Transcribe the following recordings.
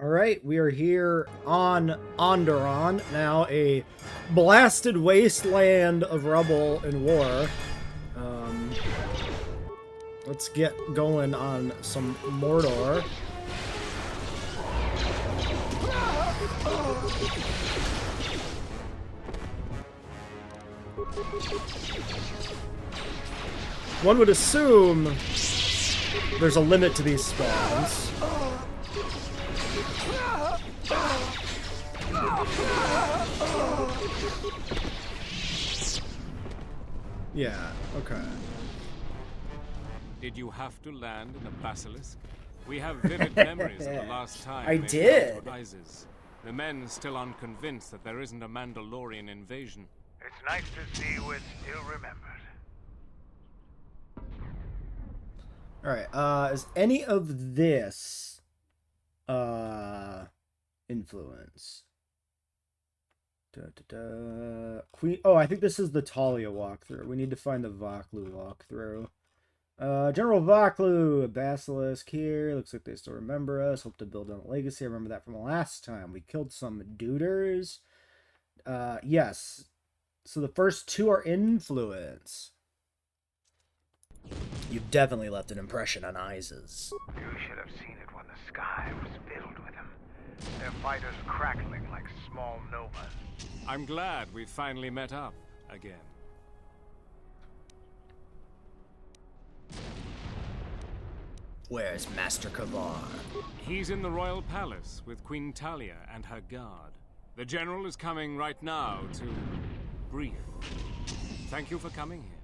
Alright, we are here on Onderon, now a blasted wasteland of rubble and war. Let's get going on some Mordor. One would assume there's a limit to these spawns. Yeah, okay. Did you have to land in a basilisk? We have vivid memories of the last time I they did. fell to Isis. The men still unconvinced that there isn't a Mandalorian invasion. It's nice to see we're still remembered. Alright, is any of this influence? Queen. Oh, I think this is the Talia walkthrough. We need to find the Vaklu walkthrough. General Vaklu, a basilisk here. Looks like they still remember us. Hope to build on a legacy. I remember that from the last time. We killed some duders. Yes. So the first two are influence. You've definitely left an impression on Isis. You should have seen it when the sky was filled with them. Their fighters crackling like small novas. I'm glad we finally met up again. Where's Master Kavar? He's in the royal palace with Queen Talia and her guard. The general is coming right now to brief. Thank you for coming here.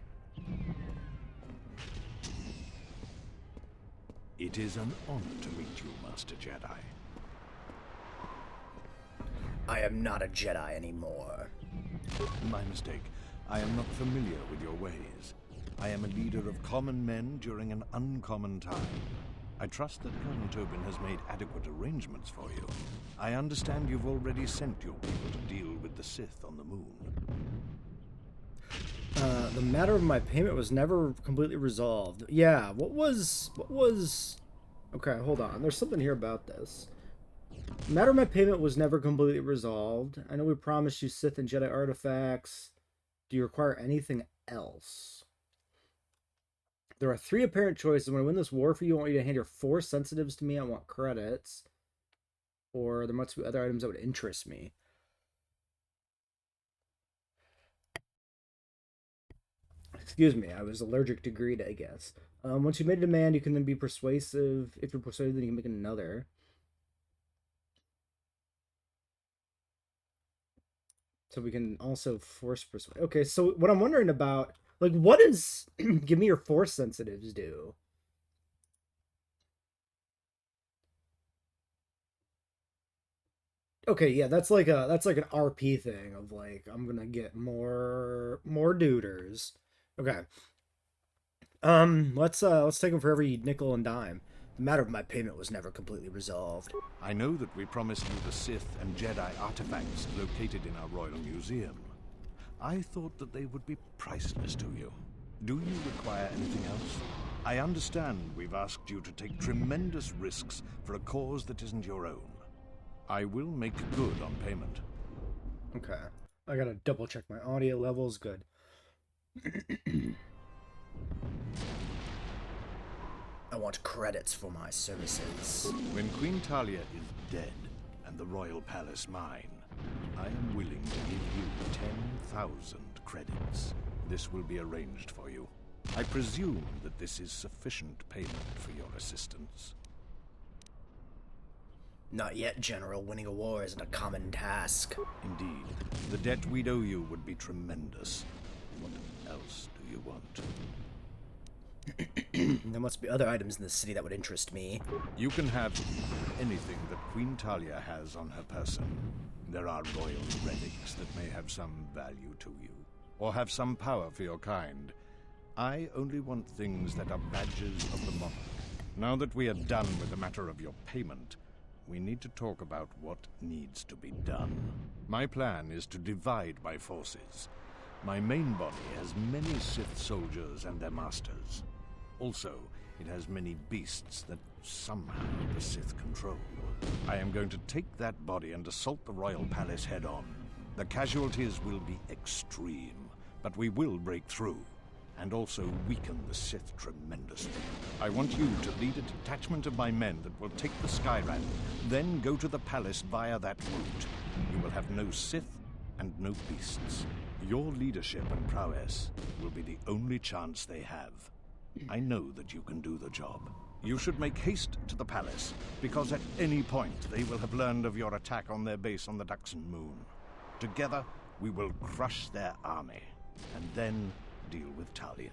It is an honor to meet you, Master Jedi. I am not a Jedi anymore. My mistake. I am not familiar with your ways. I am a leader of common men during an uncommon time. I trust that Colonel Tobin has made adequate arrangements for you. I understand you've already sent your people to deal with the Sith on the moon. The matter of my payment was never completely resolved. Yeah, what was... Okay, hold on. There's something here about this. The matter of my payment was never completely resolved. I know we promised you Sith and Jedi artifacts. Do you require anything else? There are 3 apparent choices. When I win this war for you, I want you to hand your 4 sensitives to me. I want credits. Or there must be other items that would interest me. Excuse me, I was allergic to greed, I guess. Once you made a demand, you can then be persuasive. If you're persuasive, then you can make another. So we can also force persuade. Okay, so what I'm wondering about, like, what does give me your force sensitives do? Okay, yeah, that's like an RP thing of like I'm gonna get more duders. Okay. Let's take them for every nickel and dime. The matter of my payment was never completely resolved. I know that we promised you the Sith and Jedi artifacts located in our Royal Museum. I thought that they would be priceless to you. Do you require anything else? I understand we've asked you to take tremendous risks for a cause that isn't your own. I will make good on payment. Okay. I gotta double check my audio levels. Good. I want credits for my services. When Queen Talia is dead and the royal palace mine, I am willing to give you 10,000 credits. This will be arranged for you. I presume that this is sufficient payment for your assistance. Not yet, General. Winning a war isn't a common task. Indeed. The debt we'd owe you would be tremendous. What else do you want? There must be other items in the city that would interest me. You can have anything that Queen Talia has on her person. There are royal relics that may have some value to you, or have some power for your kind. I only want things that are badges of the monarch. Now that we are done with the matter of your payment, we need to talk about what needs to be done. My plan is to divide my forces. My main body has many Sith soldiers and their masters. Also, It has many beasts that somehow the Sith control. I am going to take that body and assault the royal palace head-on. The casualties will be extreme, but we will break through, and also weaken the Sith tremendously. I want you to lead a detachment of my men that will take the Skyramp, then go to the palace via that route. You will have no Sith and no beasts. Your leadership and prowess will be the only chance they have. I know that you can do the job. You should make haste to the palace, because at any point they will have learned of your attack on their base on the Duxon Moon. Together, we will crush their army, and then deal with Talia.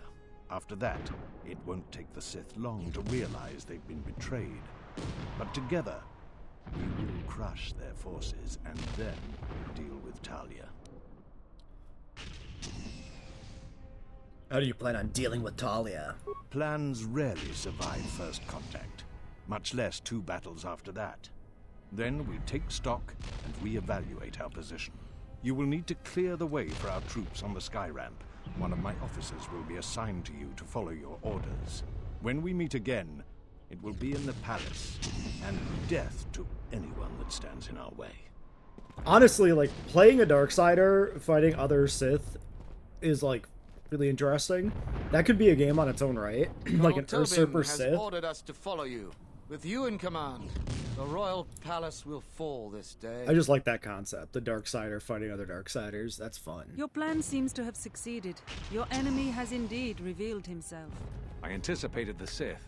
After that, it won't take the Sith long to realize they've been betrayed. But together, we will crush their forces, and then deal with Talia. How do you plan on dealing with Talia? Plans rarely survive first contact, much less 2 battles after that. Then we take stock and reevaluate our position. You will need to clear the way for our troops on the Skyramp. One of my officers will be assigned to you to follow your orders. When we meet again, it will be in the palace, and death to anyone that stands in our way. Honestly, like, playing a Darksider, fighting other Sith, is, like, really interesting. That could be a game on its own right. Like an Usurper Sith. has ordered us to follow you. With you in command, the royal palace will fall this day. I just like that concept. The Darksider fighting other Darksiders. That's fun. Your plan seems to have succeeded. Your enemy has indeed revealed himself. I anticipated the Sith.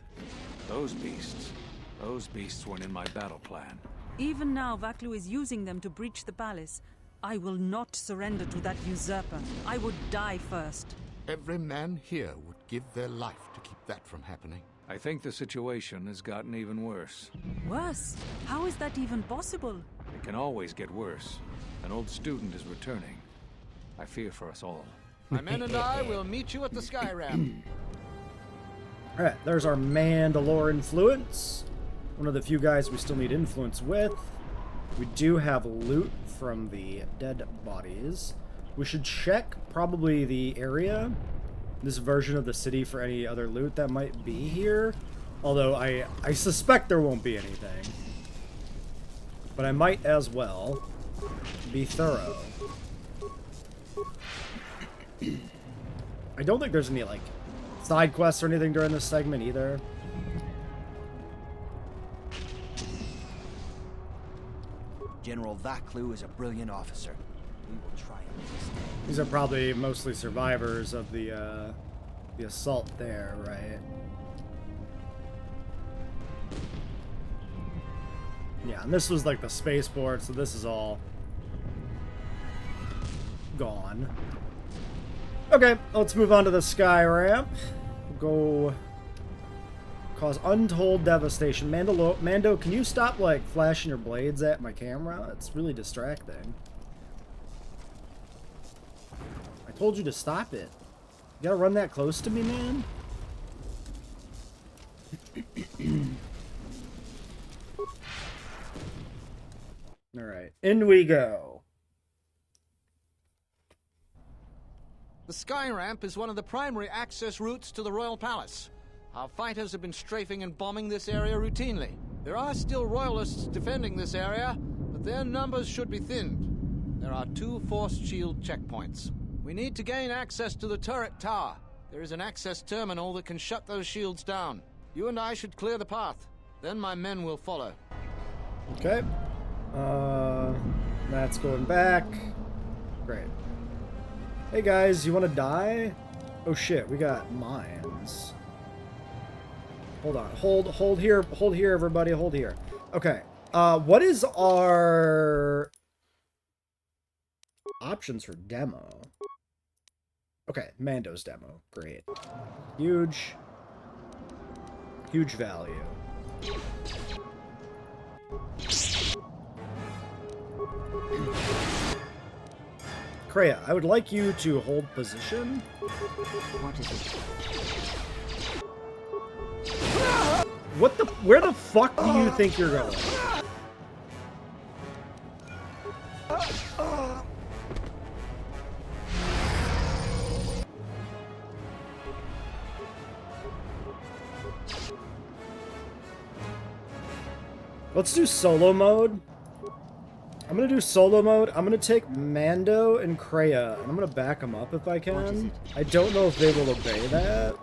Those beasts weren't in my battle plan. Even now, Vaklu is using them to breach the palace. I will not surrender to that usurper. I would die first. Every man here would give their life to keep that from happening. I think the situation has gotten even worse. Worse? How is that even possible? It can always get worse. An old student is returning. I fear for us all. My men and I will meet you at the Skyramp. Alright, there's our Mandalore influence. One of the few guys we still need influence with. We do have loot from the dead bodies. We should check probably the area, this version of the city, for any other loot that might be here. Although I suspect there won't be anything. But I might as well be thorough. I don't think there's any, like, side quests or anything during this segment either. General Vaklu is a brilliant officer. We will try him this day. These are probably mostly survivors of the assault there, right? Yeah, and this was like the spaceport, so this is all gone. Okay, let's move on to the Skyramp. Go cause untold devastation. Mando, can you stop, like, flashing your blades at my camera? It's really distracting. I told you to stop it. You gotta run that close to me, man? Alright, in we go. The Skyramp is one of the primary access routes to the royal palace. Our fighters have been strafing and bombing this area routinely. There are still royalists defending this area, but their numbers should be thinned. There are 2 force shield checkpoints. We need to gain access to the turret tower. There is an access terminal that can shut those shields down. You and I should clear the path. Then my men will follow. Okay. That's going back. Great. Hey guys, you want to die? Oh shit, we got mines. Hold on. Hold here. Hold here, everybody. Hold here. Okay. What is our options for demo? Okay, Mando's demo. Great. Huge value. Kreia, I would like you to hold position. What is it? What the? Where the fuck do you think you're going? Let's do solo mode. I'm gonna do solo mode. I'm gonna take Mando and Kreia, and I'm gonna back them up if I can. I don't know if they will obey that.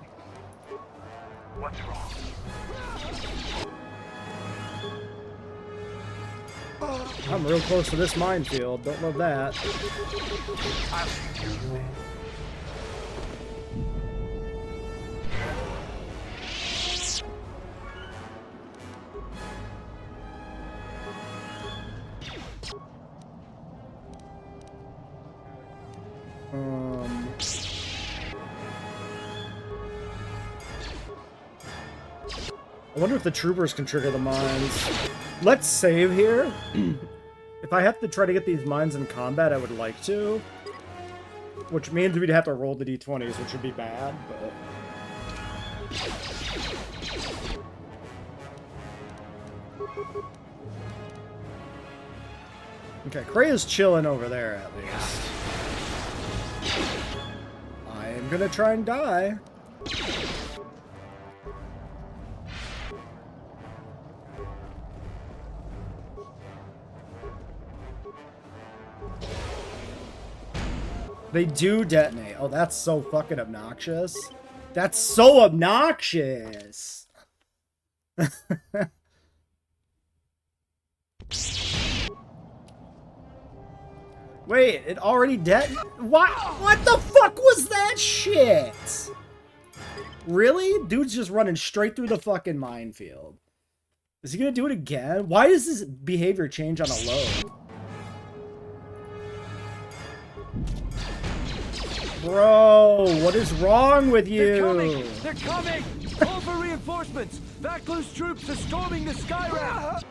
What's wrong? I'm real close to this minefield. Don't love that. I'll excuse me. I wonder if the troopers can trigger the mines. Let's save here. If I have to try to get these mines in combat, I would like to. Which means we'd have to roll the d20s, which would be bad, but... Okay, Kreia's chilling over there, at least. I am gonna try and die. They do detonate. Oh, that's so fucking obnoxious. That's so obnoxious. Wait, it already detonated? What the fuck was that shit? Really? Dude's just running straight through the fucking minefield. Is he gonna do it again? Why does his behavior change on a load? Bro, what is wrong with you? They're coming! They're coming! Call for reinforcements! Vaklu's troops are storming the sky ramp!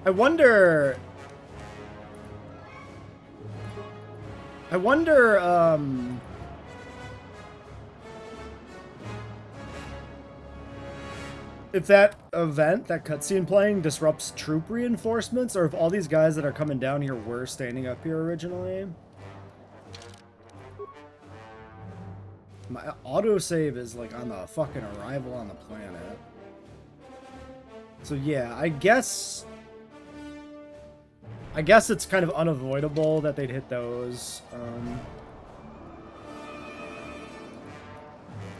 I wonder, if that event, that cutscene playing, disrupts troop reinforcements, or if all these guys that are coming down here were standing up here originally. My autosave is like on the fucking arrival on the planet. So yeah, I guess it's kind of unavoidable that they'd hit those.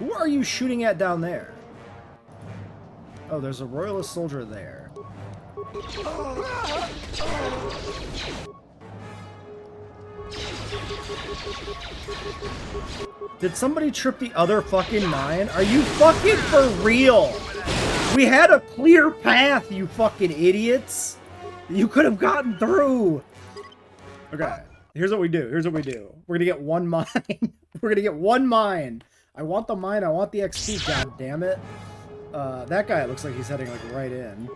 Who are you shooting at down there? Oh, there's a royalist soldier there. Did somebody trip the other fucking mine? Are you fucking for real? We had a clear path, you fucking idiots. You could have gotten through. Okay, here's what we do. Here's what we do. We're gonna get one mine. We're gonna get one mine. I want the mine. I want the XP. God damn it. That guy looks like he's heading like right in.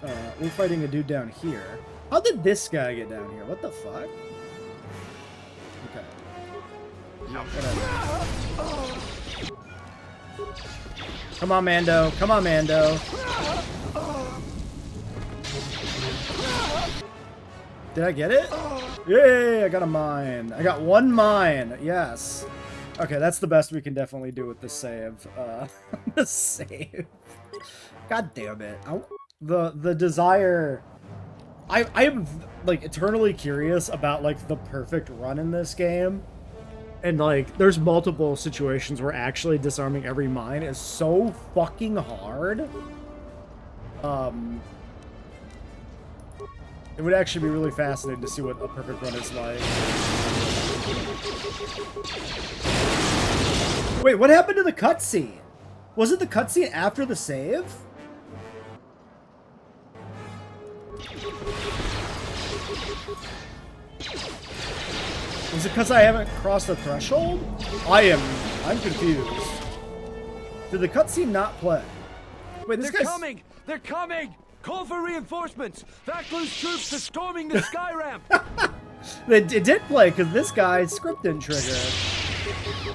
We're fighting a dude down here. How did this guy get down here? What the fuck? Okay. Whatever. Come on, Mando. Come on, Mando. Did I get it? Yay, I got a mine. I got one mine. Yes. Okay, that's the best we can definitely do with the save. The save. God damn it. The desire... I am, like, eternally curious about, like, the perfect run in this game. And, like, there's multiple situations where actually disarming every mine is so fucking hard. It would actually be really fascinating to see what a perfect run is like. Wait, what happened to the cutscene? Was it the cutscene after the save? Is it because I haven't crossed the threshold? I'm confused. Did the cutscene not play? Wait, this They're coming! They're coming! Call for reinforcements! Vaklu's troops are storming the sky ramp! It did play, because this guy's script didn't trigger.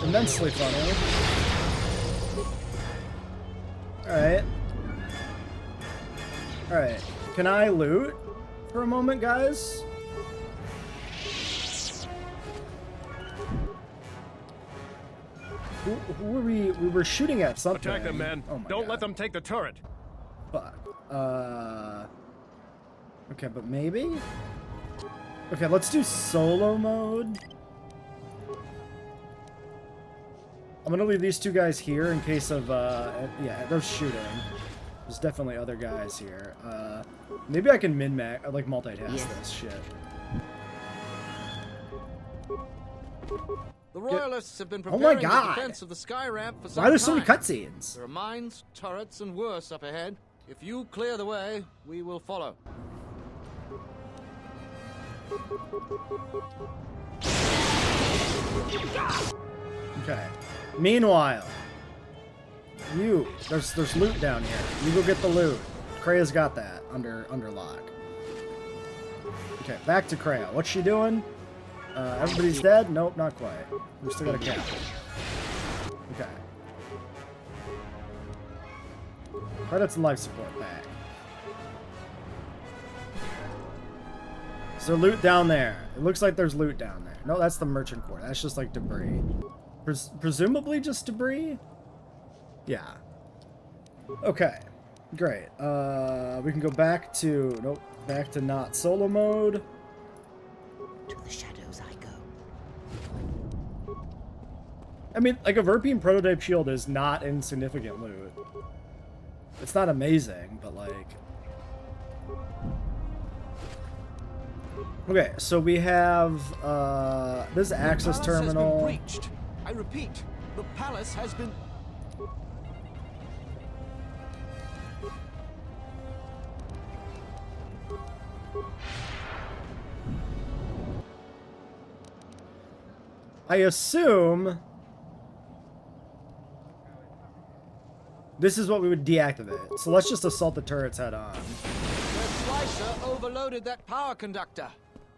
Immensely funny. Alright. Alright. Can I loot for a moment, guys? Who were we? We were shooting at something. Attack them, man. Oh my Don't God. let them take the turret. Fuck. Okay, but maybe? Okay, let's do solo mode. I'm gonna leave these two guys here in case of, yeah, they're shooting. There's definitely other guys here. Maybe I can min-max, like multitask this shit. The Royalists have been Oh my preparing the God. defense of the sky ramp for some Why are there so many time. cutscenes? There are mines, turrets, and worse up ahead. If you clear the way, we will follow. Okay. Meanwhile, there's loot down here. You go get the loot. Krea's got that under lock. Okay, back to Krea. What's she doing? Everybody's dead? Nope, not quite. We still got a captain. Okay. Credits and life support back. Is there loot down there? It looks like there's loot down there. No, that's the merchant quarter. That's just like debris. Presumably just debris? Yeah. Okay. Great. We can go back to... Nope. Back to not solo mode. To the shadows I go. I mean, like, a Verpian prototype shield is not insignificant loot. It's not amazing, but, like... Okay, so we have, this access terminal. The palace has been breached. I repeat, the palace has been... I assume this is what we would deactivate. So let's just assault the turrets head on. The slicer overloaded that power conductor.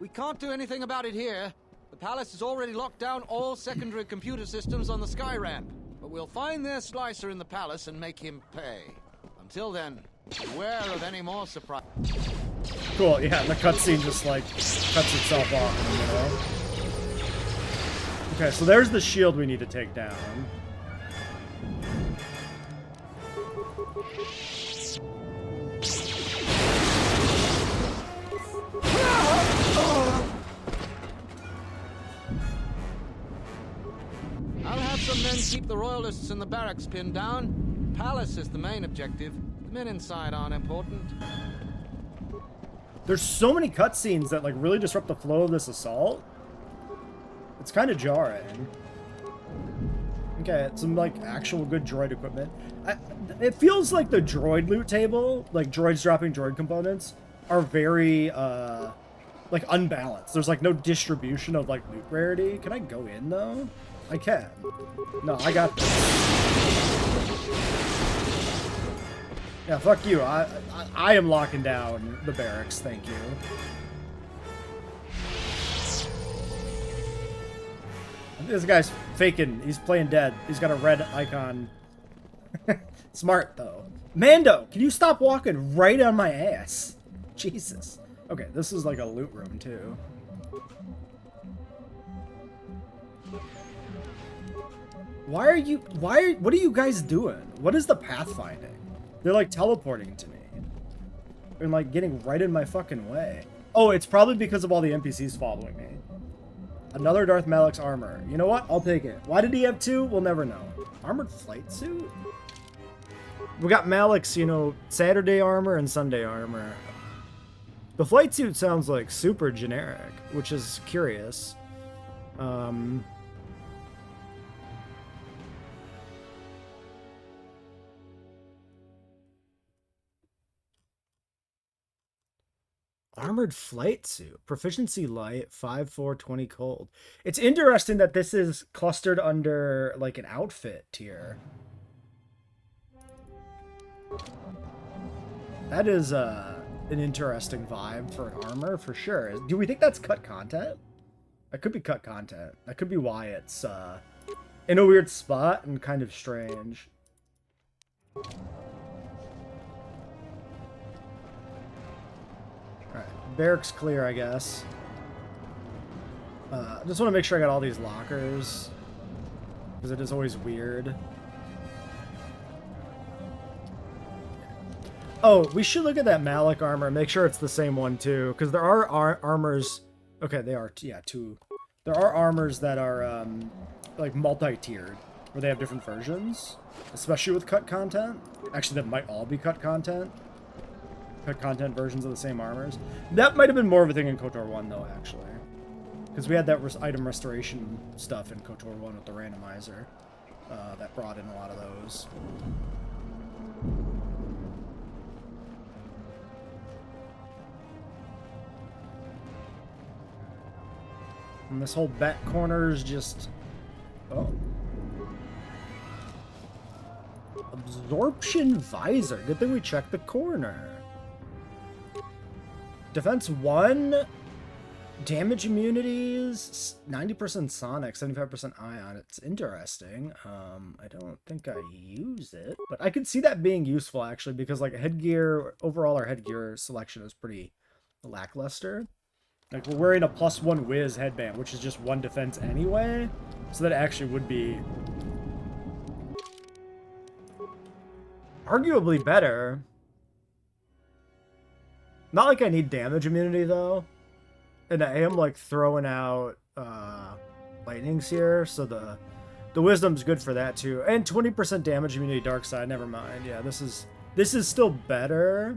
We can't do anything about it here. The palace has already locked down all secondary computer systems on the sky ramp. But we'll find their slicer in the palace and make him pay. Until then, beware of any more surprise. Cool, yeah, and the cutscene just, like, cuts itself off, you know? Okay, so there's the shield we need to take down. I'll have some men keep the Royalists in the barracks pinned down. Palace is the main objective. The men inside aren't important. There's so many cutscenes that, like, really disrupt the flow of this assault. It's kind of jarring. Okay, some, like, actual good droid equipment. It feels like the droid loot table, like, droids dropping droid components, are very, like, unbalanced. There's, like, no distribution of, like, loot rarity. Can I go in, though? I can. No, I got this. Yeah, fuck you. I am locking down the barracks, thank you. This guy's faking. He's playing dead. He's got a red icon. Smart, though. Mando, can you stop walking right on my ass? Jesus. Okay, this is like a loot room, too. What are you guys doing? What is the pathfinding? They're like teleporting to me. And like getting right in my fucking way. Oh, it's probably because of all the NPCs following me. Another Darth Malak's armor. You know what? I'll take it. Why did he have two? We'll never know. Armored flight suit? We got Malak's, you know, Saturday armor and Sunday armor. The flight suit sounds like super generic, which is curious. Armored flight suit. Proficiency light, 5/4/20 cold. It's interesting that this is clustered under, like, an outfit tier. That is, an interesting vibe for an armor, for sure. Do we think that's cut content? That could be cut content. That could be why it's, in a weird spot and kind of strange. Alright, barracks clear, I guess. Just want to make sure I got all these lockers. because it is always weird. Oh, we should look at that Malik armor and make sure it's the same one too, because there are armors. Okay, they are. Yeah, two. There are armors that are like multi-tiered, where they have different versions, especially with cut content. Actually, that might all be cut content. Cut content versions of the same armors. That might have been more of a thing in KOTOR 1, though, actually. Because we had that item restoration stuff in KOTOR 1 with the randomizer. That brought in a lot of those. And this whole back corner is just... Oh. Absorption visor. Good thing we checked the corner. Defense 1. Damage immunities. 90% sonic, 75% ion. It's interesting. I don't think I use it. But I could see that being useful, actually, because like headgear, overall our headgear selection is pretty lackluster. Like, we're wearing a +1 whiz headband, which is just 1 defense anyway. So that actually would be arguably better. Not like I need damage immunity, though. And I am, like, throwing out lightnings here, so the wisdom's good for that, too. And 20% damage immunity dark side, never mind. Yeah, this is still better.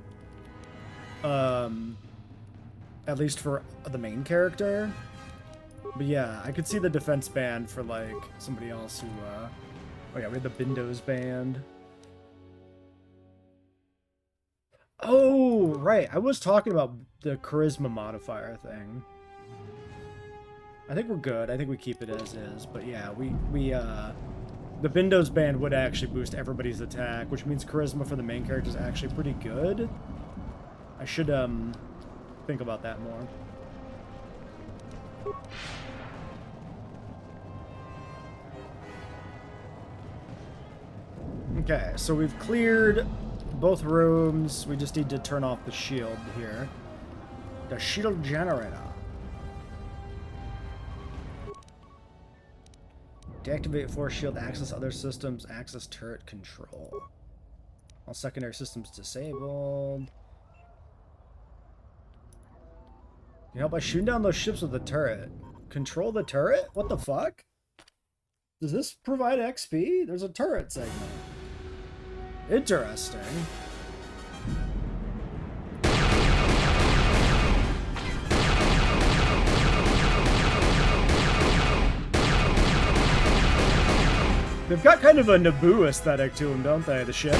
At least for the main character. But yeah, I could see the defense band for, like, somebody else who, oh yeah, we had the Bindo's band. Oh, right. I was talking about the charisma modifier thing. I think we're good. I think we keep it as is. But yeah, the Bindo's band would actually boost everybody's attack, which means charisma for the main character is actually pretty good. I should, think about that more. Okay, so we've cleared both rooms. We just need to turn off the shield here. The shield generator. Deactivate force shield, access other systems, access turret control. All secondary systems disabled. You know, by shooting down those ships with the turret. Control the turret? What the fuck? Does this provide XP? There's a turret segment. Interesting. They've got kind of a Naboo aesthetic to them, don't they, the ships?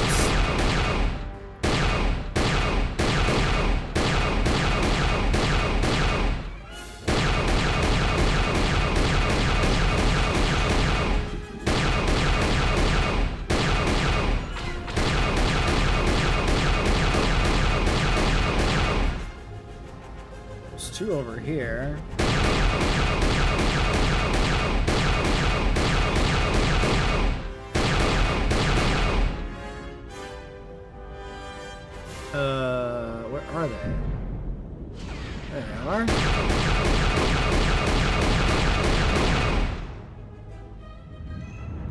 Two over here. Where are they? There they are.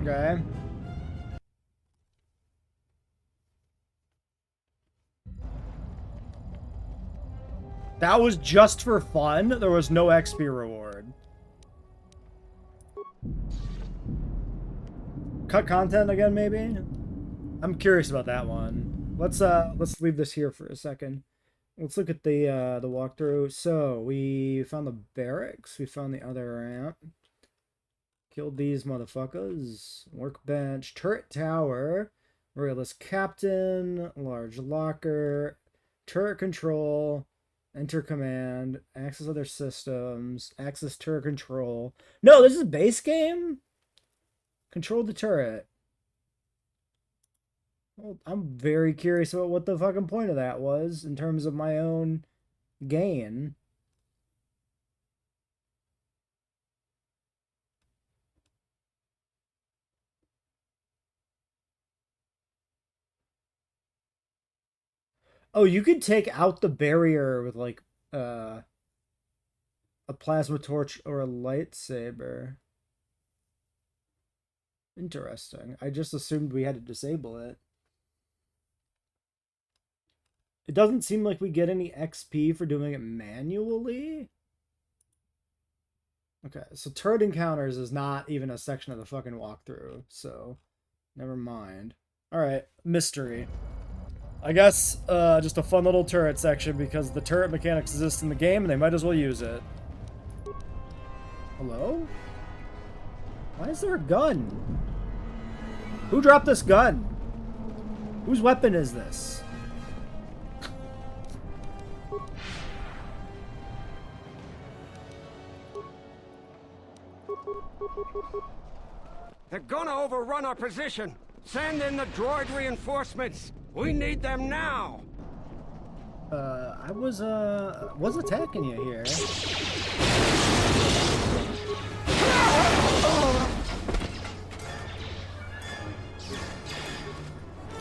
Okay. That was just for fun. There was no XP reward. Cut content again, maybe? I'm curious about that one. Let's leave this here for a second. Let's look at the walkthrough. So we found the barracks. We found the other ramp. Killed these motherfuckers. Workbench, turret tower, royalist captain, large locker, turret control. Enter command, access other systems, access turret control. No, this is base game? Control the turret. Well, I'm very curious about what the fucking point of that was in terms of my own gain. Oh, you could take out the barrier with, like, a plasma torch or a lightsaber. Interesting. I just assumed we had to disable it. It doesn't seem like we get any XP for doing it manually. Okay, so turret encounters is not even a section of the fucking walkthrough, so never mind. Alright, mystery. I guess just a fun little turret section because the turret mechanics exist in the game and they might as well use it. Hello? Why is there a gun? Who dropped this gun? Whose weapon is this? They're gonna overrun our position. Send in the droid reinforcements. We need them now. I was attacking you here.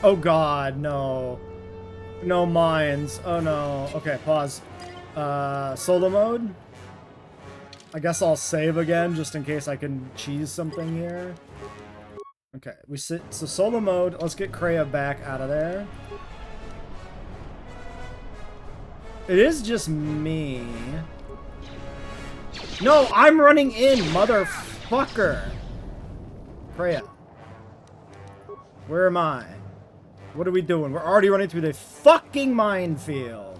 Oh god, no. No mines. Oh no. Okay, pause. Solo mode? I guess I'll save again just in case I can cheese something here. Okay, so solo mode. Let's get Kreia back out of there. It is just me. No, I'm running in, motherfucker. Kreia. Where am I? What are we doing? We're already running through the fucking minefield.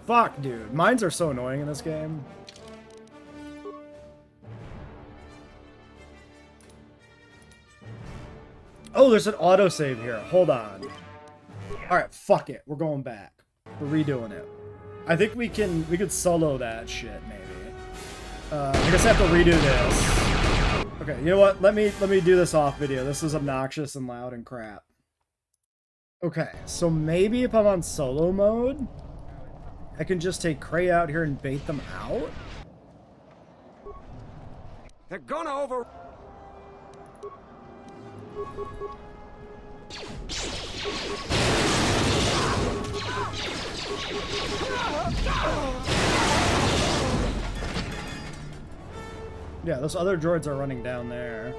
Fuck, dude. Mines are so annoying in this game. Oh, there's an autosave here. Hold on. Alright, fuck it. We're going back. We're redoing it. I think we could solo that shit, maybe. I guess I have to redo this. Okay, you know what? Let me do this off video. This is obnoxious and loud and crap. Okay, so maybe if I'm on solo mode, I can just take Kreia out here and bait them out? They're gonna over... Yeah, those other droids are running down there.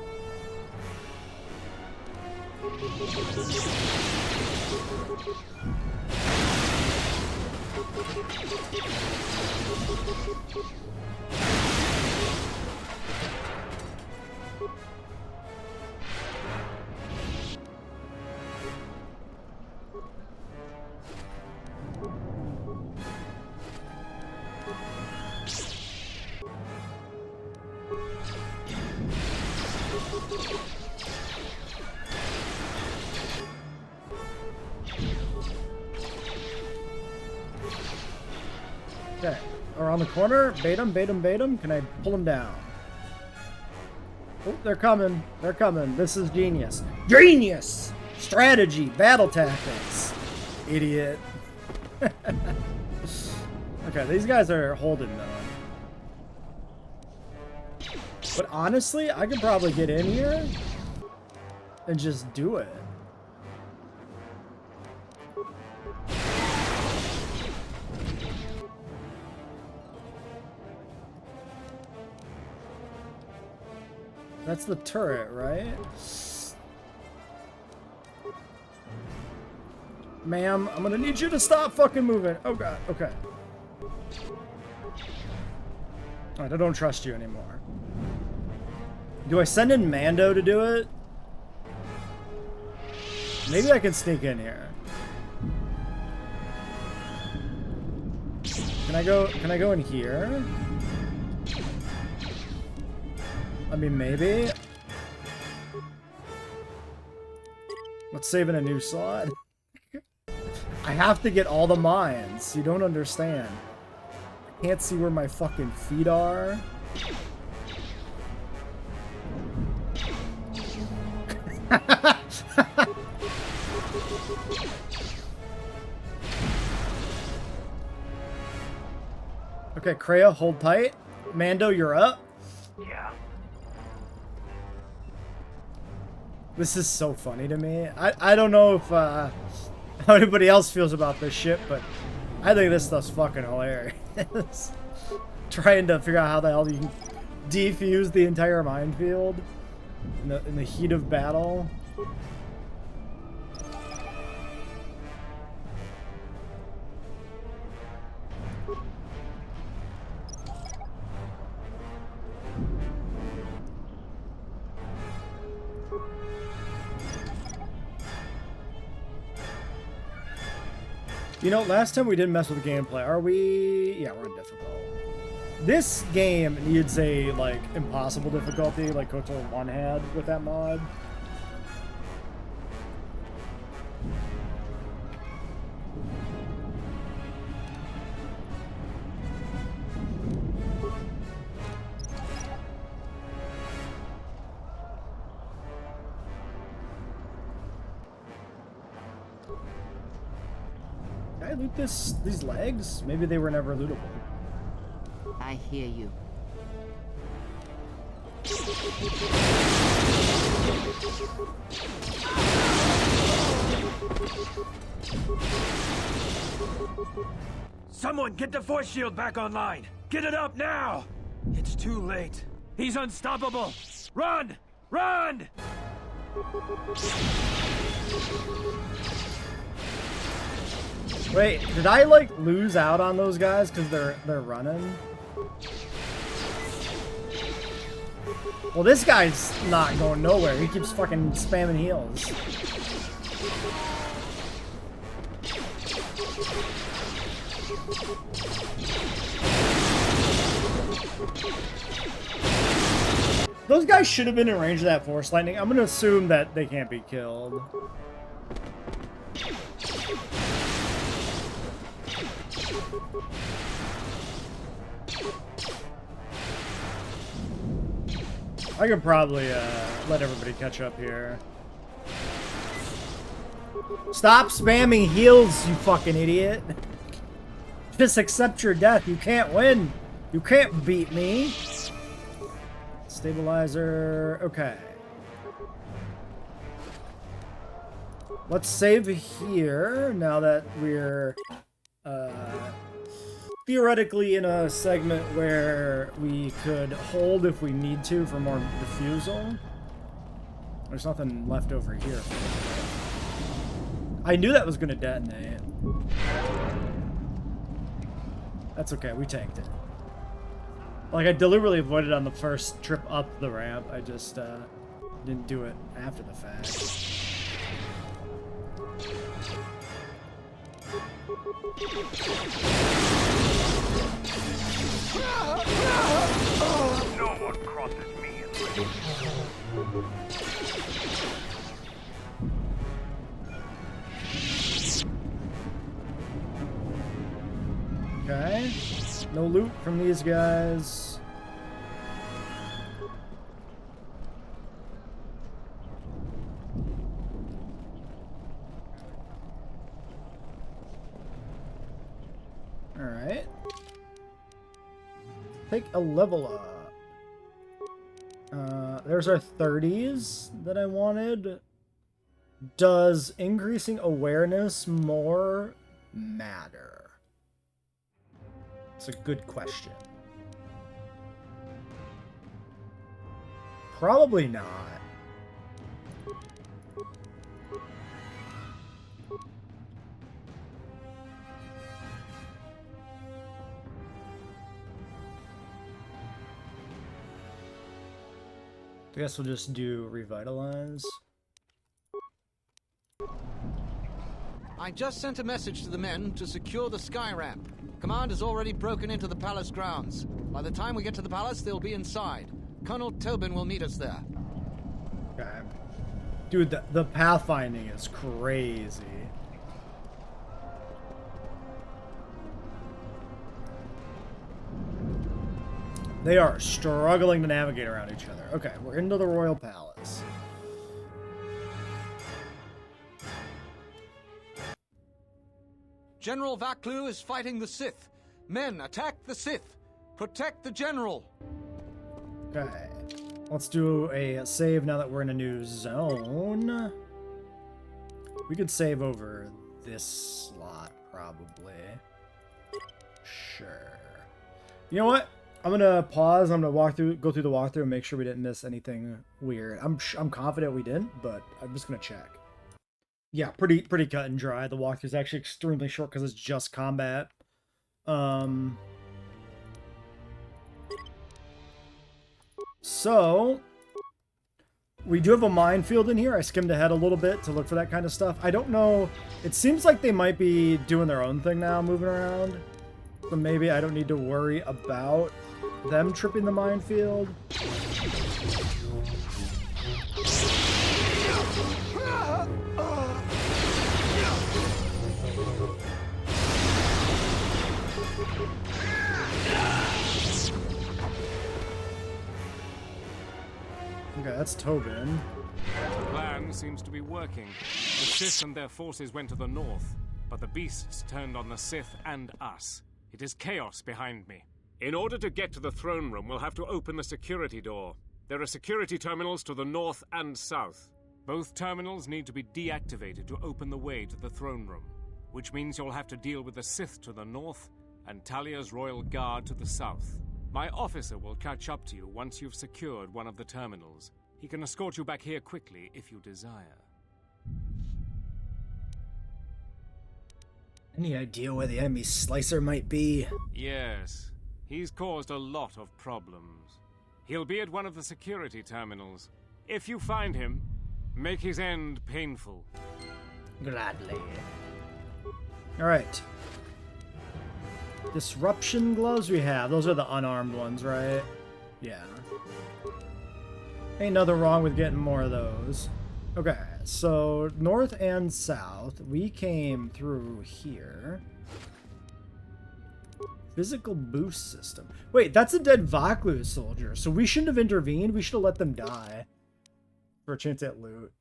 Okay, around the corner, bait him, bait him, bait him. Can I pull him down? Oh, they're coming. They're coming. This is genius. Genius! Strategy, battle tactics. Idiot. Okay, these guys are holding though. But honestly, I could probably get in here and just do it. That's the turret, right? Ma'am, I'm gonna need you to stop fucking moving. Oh god, okay. Alright, I don't trust you anymore. Do I send in Mando to do it? Maybe I can sneak in here. Can I go in here? I mean, maybe. Let's save in a new slot. I have to get all the mines. You don't understand. I can't see where my fucking feet are. Okay, Kreia, hold tight. Mando, you're up. Yeah. This is so funny to me. I don't know if how anybody else feels about this shit, but I think this stuff's fucking hilarious. Trying to figure out how the hell you can defuse the entire minefield in the heat of battle. You know, last time we didn't mess with the gameplay. Are we? Yeah, we're on difficult. This game needs a, like, impossible difficulty, like KOTOR 1 had with that mod. Did I loot these legs? Maybe they were never lootable. I hear you. Someone get the force shield back online! Get it up now! It's too late. He's unstoppable! Run! Run! Wait, did I, like, lose out on those guys because they're running? Well, this guy's not going nowhere. He keeps fucking spamming heals. Those guys should have been in range of that force lightning. I'm gonna assume that they can't be killed. I could probably let everybody catch up here. Stop spamming heals, you fucking idiot. Just accept your death. You can't win. You can't beat me. Stabilizer. Okay. Let's save here now that we're theoretically in a segment where we could hold if we need to for more defusal. There's nothing left over here. I knew that was going to detonate. That's okay, we tanked it. Like, I deliberately avoided on the first trip up the ramp. I just didn't do it after the fact. No one crosses me in Okay. No loot from these guys. Alright. Take a level up. There's our 30s that I wanted. Does increasing awareness more matter? It's a good question. Probably not. I guess we'll just do revitalize. I just sent a message to the men to secure the sky ramp. Command has already broken into the palace grounds. By the time we get to the palace, they'll be inside. Colonel Tobin will meet us there. Okay. Dude, the pathfinding is crazy. They are struggling to navigate around each other. Okay, we're into the Royal Palace. General Vaklu is fighting the Sith. Men, attack the Sith. Protect the general. Okay. Let's do a save now that we're in a new zone. We could save over this slot, probably. Sure. You know what? I'm gonna pause. I'm gonna go through the walkthrough and make sure we didn't miss anything weird. I'm confident we didn't, but I'm just gonna check. Yeah, pretty cut and dry. The walkthrough is actually extremely short because it's just combat. So we do have a minefield in here. I skimmed ahead a little bit to look for that kind of stuff. I don't know. It seems like they might be doing their own thing now, moving around. So maybe I don't need to worry about them tripping the minefield. Okay, that's Tobin. The plan seems to be working. The Sith and their forces went to the north, but the beasts turned on the Sith and us. It is chaos behind me. In order to get to the throne room, we'll have to open the security door. There are security terminals to the north and south. Both terminals need to be deactivated to open the way to the throne room, which means you'll have to deal with the Sith to the north and Talia's royal guard to the south. My officer will catch up to you once you've secured one of the terminals. He can escort you back here quickly if you desire. Any idea where the enemy slicer might be? Yes, he's caused a lot of problems. He'll be at one of the security terminals. If you find him, make his end painful. Gladly. Alright. Disruption gloves we have. Those are the unarmed ones, right? Yeah. Ain't nothing wrong with getting more of those. Okay, so north and south. We came through here. Physical boost system. Wait, that's a dead Vaklu soldier. So we shouldn't have intervened. We should have let them die. For a chance at loot.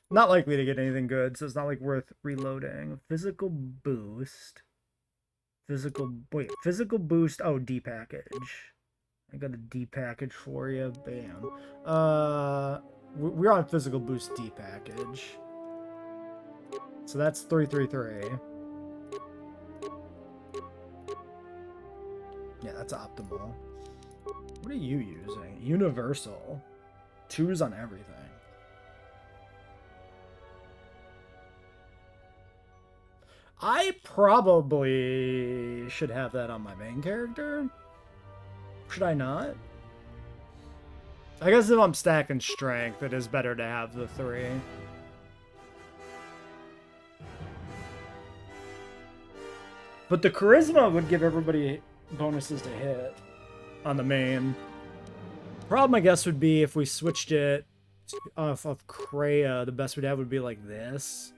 Not likely to get anything good, so it's not like worth reloading. Physical boost. Physical boost. Oh, D package. I got a D package for you. Bam. We're on physical boost D package. So that's 333. Yeah, that's optimal. What are you using? Universal. 2s on everything. I probably should have that on my main character. Should I not? I guess if I'm stacking strength, it is better to have the 3. But the charisma would give everybody bonuses to hit on the main. Problem, I guess, would be if we switched it off of Kreia, the best we'd have would be like this.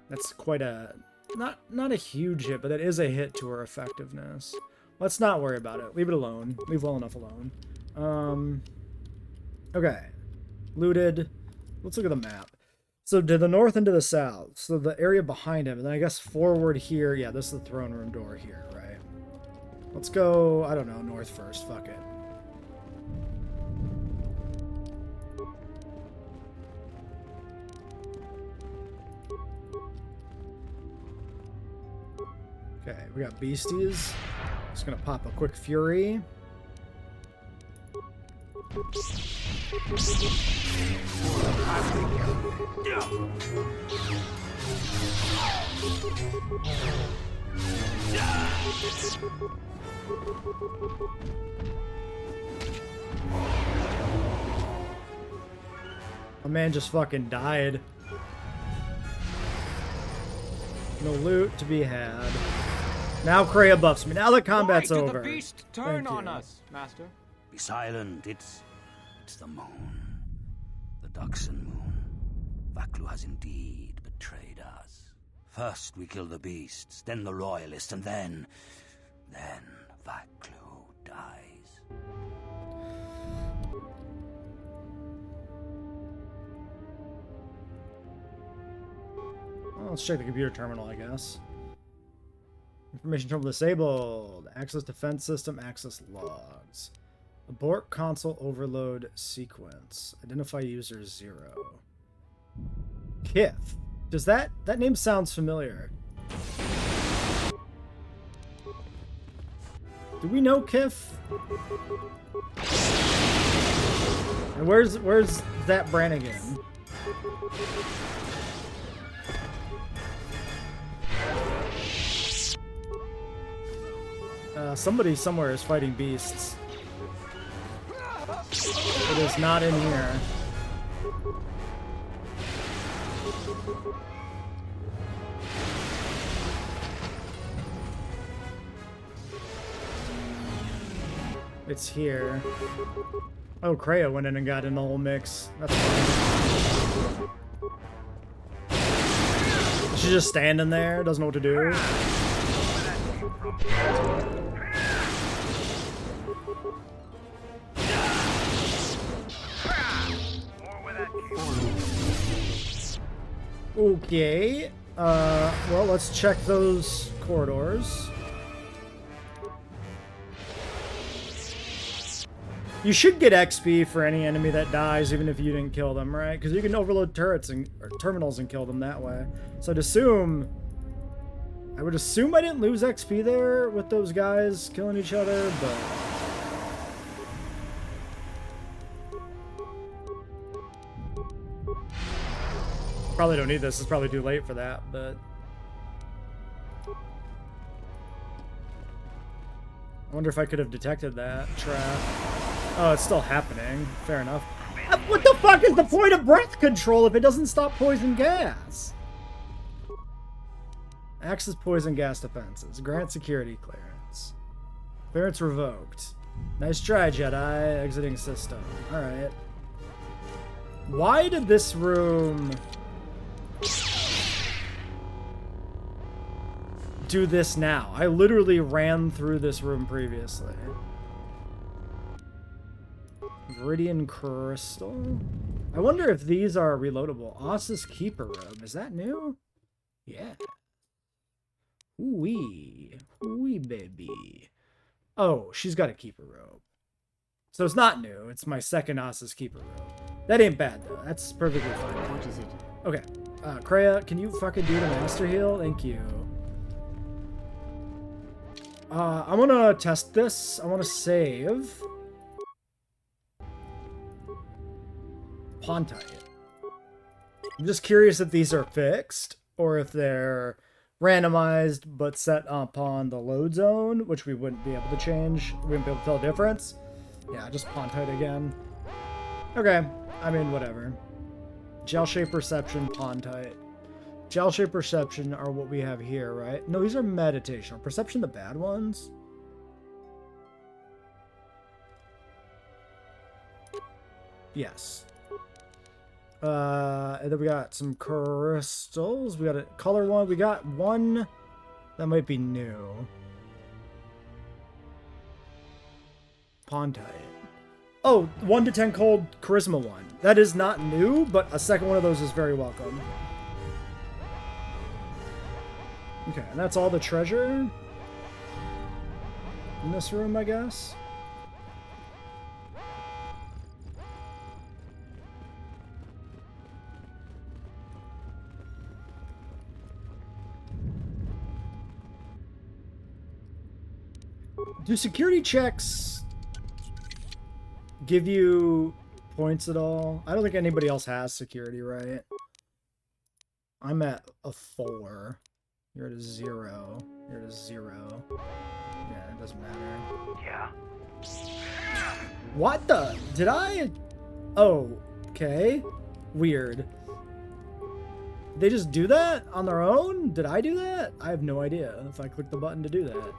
That's quite a... Not a huge hit, but that is a hit to her effectiveness. Let's not worry about it. Leave it alone. Leave well enough alone. Okay. Looted. Let's look at the map. So to the north and to the south. So the area behind him. And then I guess forward here. Yeah, this is the throne room door here, right? Let's go, I don't know, north first. Fuck it. Okay, we got beasties. Just gonna pop a quick fury. My man just fucking died. No loot to be had. Now Kreia buffs me. Now the combat's over. Why did the beast turn on us, Master? Be silent. It's the moon. The Duxan moon. Vaklu has indeed betrayed us. First we kill the beasts, then the royalists, and then Vaklu dies. Well, let's check the computer terminal, I guess. Information terminal disabled. Access defense system, access logs. Abort console overload sequence. Identify user 0. Kif. Does that name sounds familiar? Do we know Kif? And where's that Brannigan? Somebody somewhere is fighting beasts. It is not in here. It's here. Oh, Kreia went in and got in the whole mix. That's fine. She's just standing there, doesn't know what to do. Okay. Well, let's check those corridors. You should get XP for any enemy that dies, even if you didn't kill them, right? Because you can overload turrets or terminals and kill them that way. So I'd assume... I would assume I didn't lose XP there with those guys killing each other, but... Probably don't need this. It's probably too late for that, but... I wonder if I could have detected that trap. Oh, it's still happening. Fair enough. What the fuck is the point of breath control if it doesn't stop poison gas? Access poison gas defenses. Grant security clearance. Clearance revoked. Nice try, Jedi. Exiting system. Alright. Why did this room... do this now? I literally ran through this room previously. Viridian crystal. I wonder if these are reloadable. Ossus keeper robe. Is that new? Yeah. Ooh-wee. Ooh-wee, baby. Oh, she's got a keeper robe. So it's not new. It's my second Ossus keeper robe. That ain't bad, though. That's perfectly fine. What is it? Okay. Kreia, can you fucking do the master heal? Thank you. I want to test this. I want to save. Pontite. I'm just curious if these are fixed or if they're randomized but set upon the load zone, which we wouldn't be able to change. We wouldn't be able to tell the difference. Yeah, just Pontite again. Okay. I mean, whatever. Gel shape perception, Pontite. Gel shape perception are what we have here, right? No, these are meditation. Perception the bad ones? Yes. And then we got some crystals. We got a color one. We got one that might be new. Pontite. Oh, 1 to 10 cold charisma one. That is not new, but a second one of those is very welcome. Okay, and that's all the treasure in this room, I guess. Do security checks give you points at all? I don't think anybody else has security, right? I'm at a 4. You're at a 0. You're at a 0. Yeah, it doesn't matter. Yeah. What the? Did I? Oh, okay. Weird. They just do that on their own? Did I do that? I have no idea if I click the button to do that.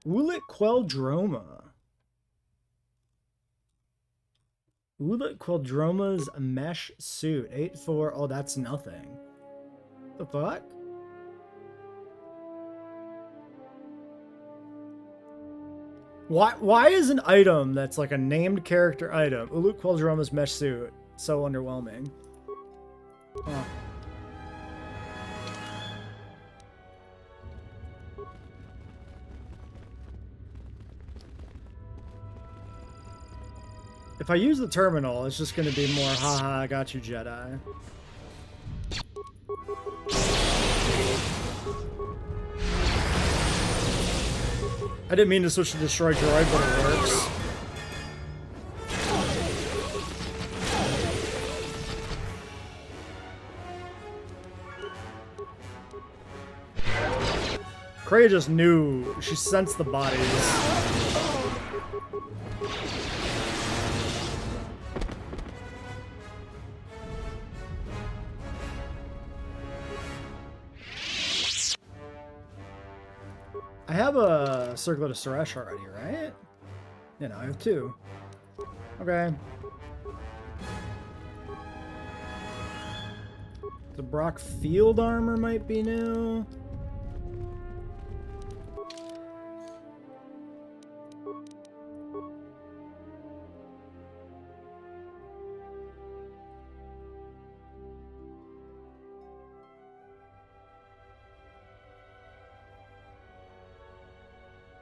Ulit Queldroma. Ulit Queldroma's mesh suit. 8-4. Oh, that's nothing. The fuck? Why is an item that's like a named character item, Ulit Queldroma's mesh suit, so underwhelming? Huh. If I use the terminal, it's just going to be more, haha, I got you, Jedi. I didn't mean to switch to Destroy Droid, but it works. Kreia just knew. She sensed the bodies. I have a Circlet of Suresh already, right? You know, I have 2. Okay. The Brock field armor might be new.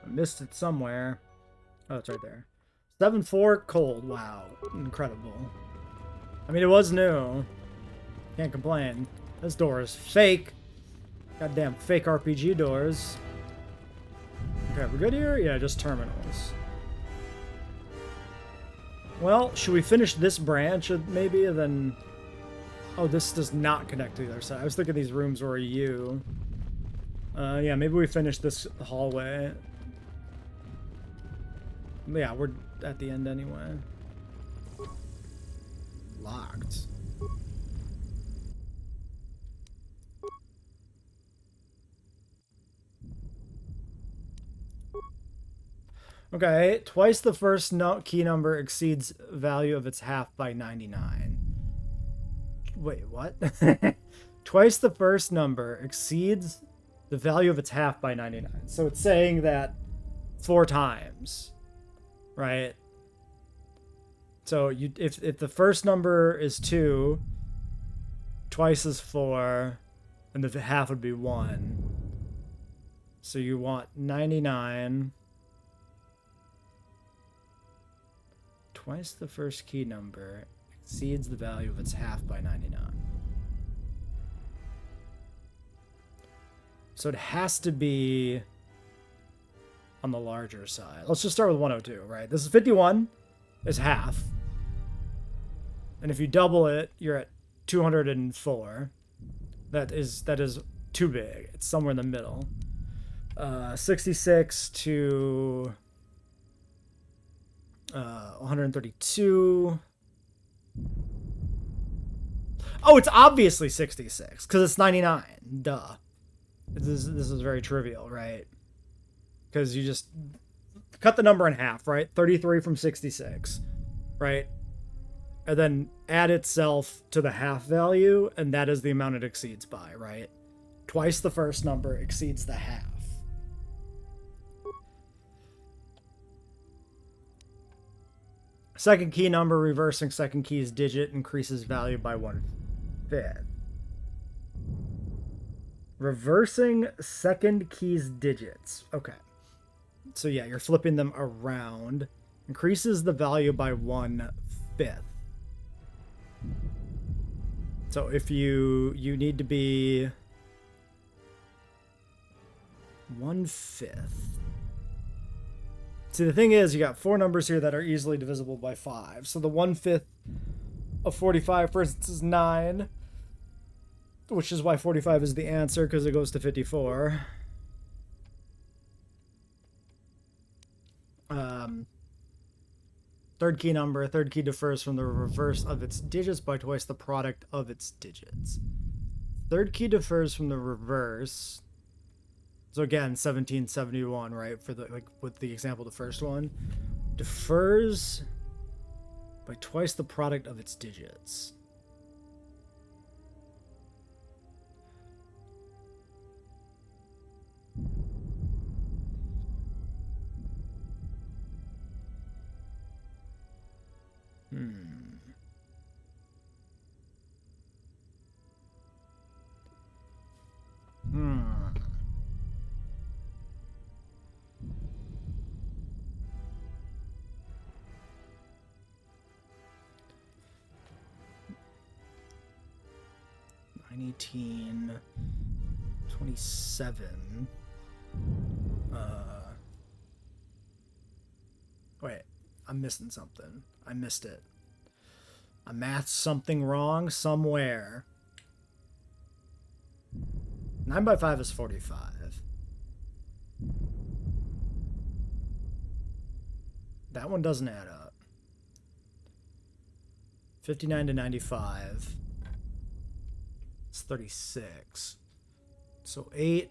Missed it somewhere. Oh, it's right there. 7-4 cold. Wow. Incredible. I mean, it was new. Can't complain. This door is fake. Goddamn fake RPG doors. Okay, we're good here? Yeah, just terminals. Well, should we finish this branch maybe, and then... Oh, this does not connect to the other side. I was thinking these rooms were a U. Yeah, maybe we finish this hallway. Yeah, we're at the end anyway. Locked. Okay, twice the first key number exceeds value of its half by 99. Wait, what? Twice the first number exceeds the value of its half by 99. So it's saying that 4 times. Right? So if the first number is 2, twice is 4, and the half would be 1. So you want 99. Twice the first key number exceeds the value of its half by 99. So it has to be on the larger side. Let's just start with 102, right? This is 51, is half. And if you double it, you're at 204. That is too big. It's somewhere in the middle. 66 to 132. Oh, it's obviously 66 because it's 99. Duh. This is very trivial, right? Because you just cut the number in half, right? 33 from 66, right? And then add itself to the half value, and that is the amount it exceeds by, right? Twice the first number exceeds the half. Second key number reversing second key's digit increases value by 1/5. Reversing second key's digits. Okay. So yeah, you're flipping them around. Increases the value by 1/5. So if you need to be 1/5. See, the thing is, you got 4 numbers here that are easily divisible by 5. So the 1/5 of 45, for instance, is 9. Which is why 45 is the answer, because it goes to 54. Third key number. Third key differs from the reverse of its digits by twice the product of its digits. Third key differs from the reverse. So again, 1771, right? For the with the example, the first one differs by twice the product of its digits. 918, 27. Wait, I'm missing something. I missed it. I mathed something wrong somewhere. 9 by 5 is 45. That one doesn't add up. 59 to 95. It's 36. So 8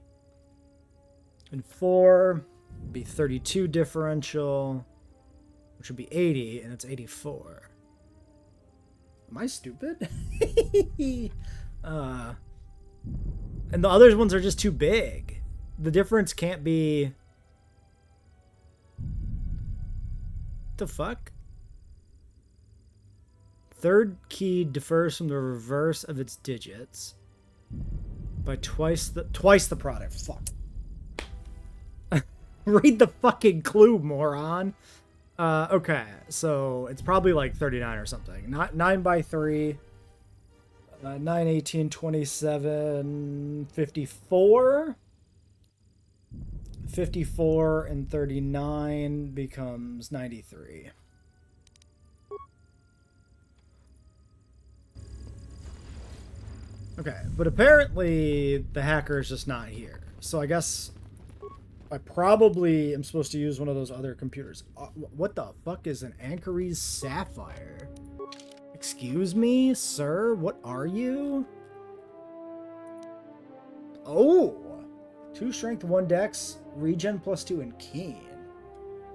and 4 would be 32 differential, which would be 80, and it's 84. Am I stupid? And the other ones are just too big. The difference can't be... What the fuck? Third key differs from the reverse of its digits by twice the product. Fuck. Read the fucking clue, moron. Okay, so it's probably like 39 or something. Not 9 by 3. 9, 18, 27, 54. 54 and 39 becomes 93. Okay, but apparently the hacker is just not here. So I guess I probably am supposed to use one of those other computers. What the fuck is an Anchorese Sapphire? Excuse me, sir? What are you? Oh! 2 strength, 1 dex, regen +2, and keen.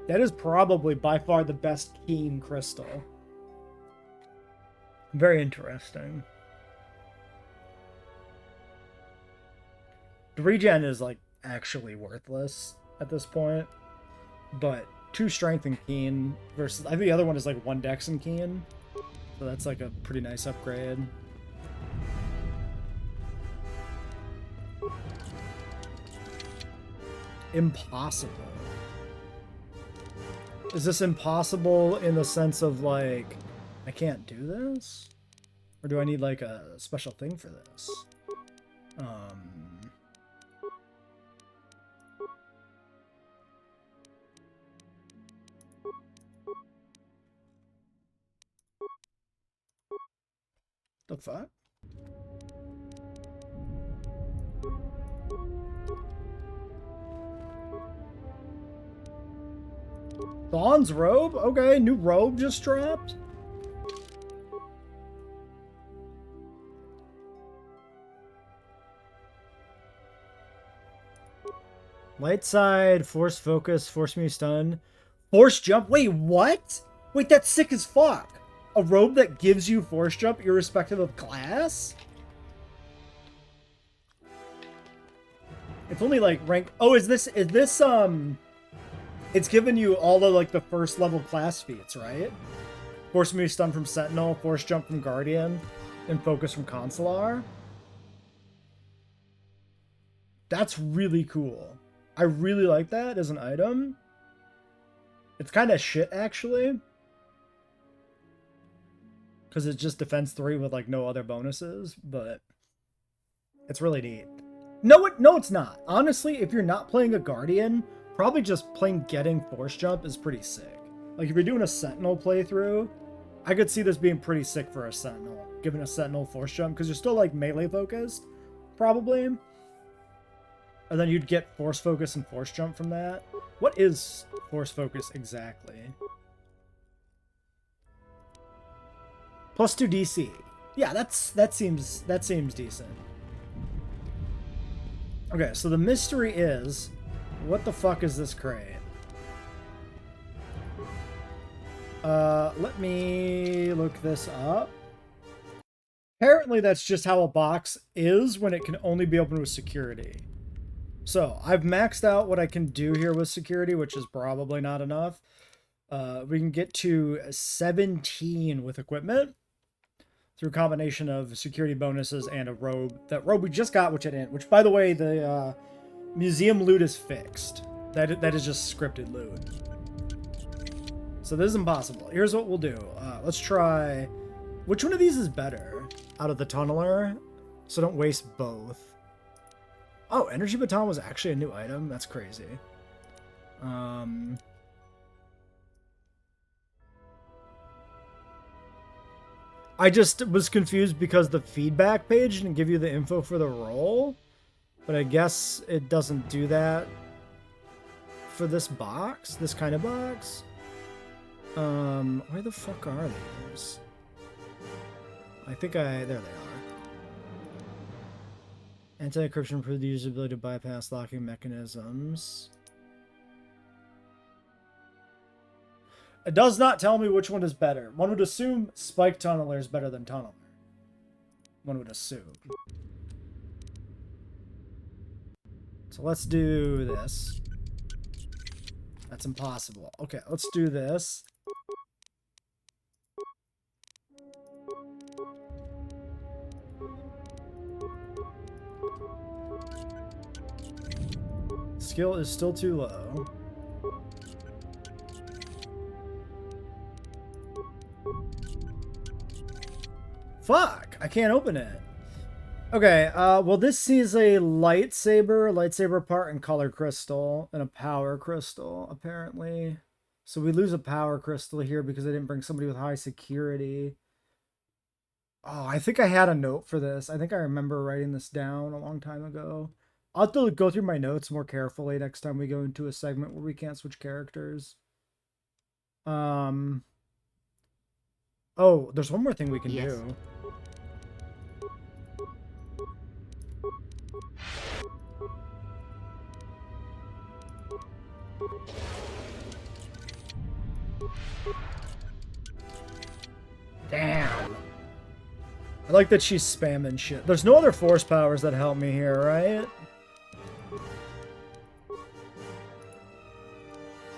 That is probably by far the best keen crystal. Very interesting. The regen is like actually worthless at this point, but 2 strength and keen versus I think the other one is like 1 dex and keen, so that's like a pretty nice upgrade. Impossible. Is this impossible in the sense of like I can't do this, or do I need like a special thing for this? The fuck? Dawn's robe? Okay, new robe just dropped. Light side, force focus, force me stun, force jump. Wait, what? Wait, that's sick as fuck. A robe that gives you force jump irrespective of class? It's only like rank. Oh, is this it's given you all of like the first level class feats, right? Force me stun from Sentinel, force jump from Guardian, and focus from Consular. That's really cool. I really like that as an item. It's kind of shit actually, because it's just defense 3 with like no other bonuses, but it's really neat. No, it's not. Honestly, if you're not playing a Guardian, probably just plain getting force jump is pretty sick. Like if you're doing a Sentinel playthrough, I could see this being pretty sick for a Sentinel, giving a Sentinel force jump, because you're still like melee focused, probably. And then you'd get force focus and force jump from that. What is force focus exactly? +2 DC. Yeah, that seems decent. Okay, so the mystery is, what the fuck is this crate? Let me look this up. Apparently that's just how a box is when it can only be opened with security. So, I've maxed out what I can do here with security, which is probably not enough. We can get to 17 with equipment through a combination of security bonuses and a robe. That robe we just got, which by the way, the museum loot is fixed. That is just scripted loot. So this is impossible. Here's what we'll do. Let's try... Which one of these is better out of the tunneler? So don't waste both. Oh, energy baton was actually a new item? That's crazy. I just was confused because the feedback page didn't give you the info for the role. But I guess it doesn't do that for this box, this kind of box. Where the fuck are these? There they are. Anti-encryption improved the user's ability to bypass locking mechanisms. It does not tell me which one is better. One would assume Spike Tunneler is better than Tunneler. One would assume. So let's do this. That's impossible. Okay, let's do this. Skill is still too low. Fuck! I can't open it. Okay, well this is a lightsaber part, and color crystal, and a power crystal, apparently. So we lose a power crystal here because I didn't bring somebody with high security. Oh, I think I had a note for this. I think I remember writing this down a long time ago. I'll have to go through my notes more carefully next time we go into a segment where we can't switch characters. Oh, there's one more thing we can do. Damn. I like that she's spamming shit. There's no other force powers that help me here, right?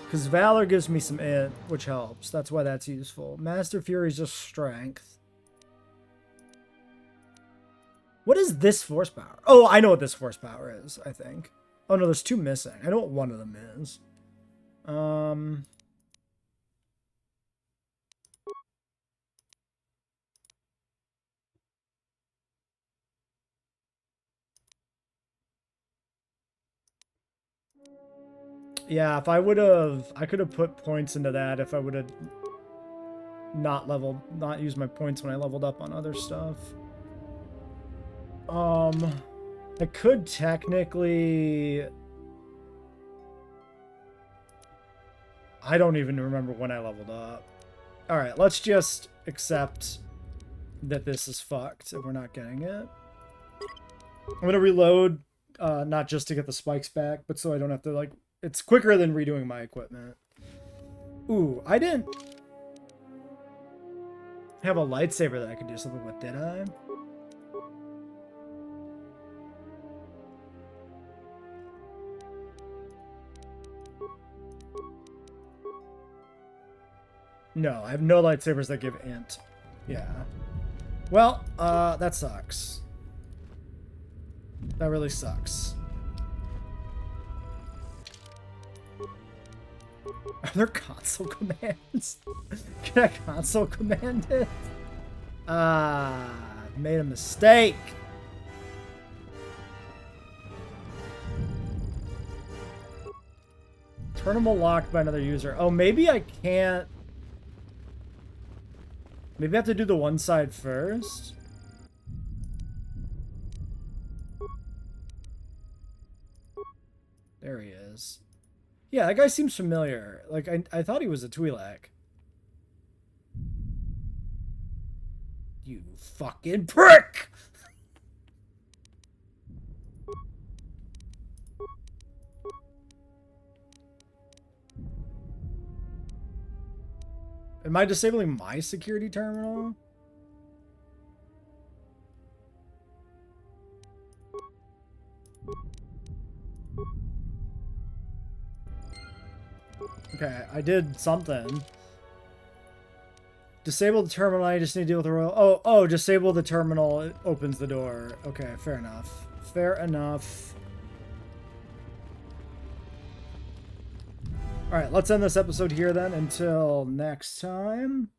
Because Valor gives me some int, which helps. That's why that's useful. Master Fury's just strength. What is this force power? Oh, I know what this force power is, I think. Oh no, there's two missing. I know what one of them is. Yeah, if I would have, I could have put points into that if I would have not used my points when I leveled up on other stuff. I could technically, I don't even remember when I leveled up. All right, let's just accept that this is fucked if we're not getting it. I'm gonna reload, not just to get the spikes back, but so I don't have to, like, it's quicker than redoing my equipment. Ooh, I didn't have a lightsaber that I could do something with, did I? No, I have no lightsabers that give int. Yeah. Well, that sucks. That really sucks. Are there console commands? Can I console command it? Made a mistake. Terminal locked by another user. Oh, maybe I can't. Maybe I have to do the one side first. There he is. Yeah, that guy seems familiar. Like, I thought he was a Twi'lek. You fucking prick! Am I disabling my security terminal? Okay, I did something. Disable the terminal, I just need to deal with the royal... Oh, disable the terminal, it opens the door. Okay, fair enough. Fair enough. Alright, let's end this episode here then. Until next time.